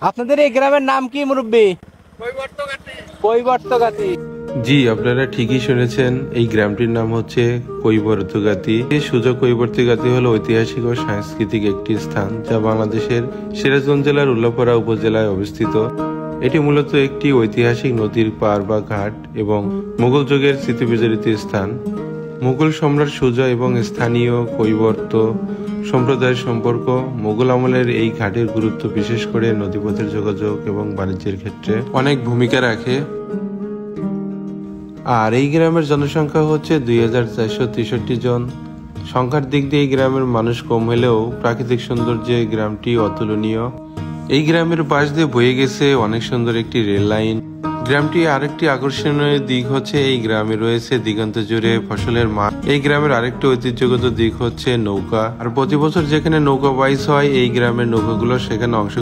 আপনাদের এই গ্রামের নাম কি মুরব্বী? কৈবর্তগাতি। জি, আপনারা ঠিকই শুনেছেন, এই গ্রামটির নাম হচ্ছে কৈবর্তগাতি। এই সুজা কৈবর্তগাতি হলো ঐতিহাসিক ও সাংস্কৃতিক একটি স্থান যা বাংলাদেশের সিরাজগঞ্জ জেলার উল্লাপাড়া উপজেলায় অবস্থিত। এটি মূলত একটি ঐতিহাসিক নদীর পাড় বা ঘাট এবং মুঘল যুগের স্মৃতিবিজড়িত স্থান। মুঘল সম্রাট সুজা এবং স্থানীয় কৈবর্ত সম্প্রদায়ের সম্পর্ক মুঘল আমলের এই ঘাটের গুরুত্ব বিশেষ করে নদীপথের যোগাযোগ এবং বাণিজ্যের ক্ষেত্রে অনেক ভূমিকা রাখে। আর এই গ্রামের জনসংখ্যা হচ্ছে 2463 জন। সংখ্যার দিক দিয়ে এই গ্রামের মানুষ কম হলেও প্রাকৃতিক সৌন্দর্যে গ্রামটি অতুলনীয়। এই গ্রামের পাশ দিয়ে বয়ে গেছে অনেক সুন্দর একটি রেল লাইন। গ্রামটি আরেকটি আকর্ষণীয় দিক হচ্ছে এই গ্রামে রয়েছে দিগন্ত জুড়ে ফসলের মাঠ। এই গ্রামের আরেকটি ঐতিহ্যগত দিক হচ্ছে নৌকা। আর প্রতি বছর যেখানে নৌকা বাইচ হয়, এই গ্রামের নৌকাগুলো সেখানে অংশ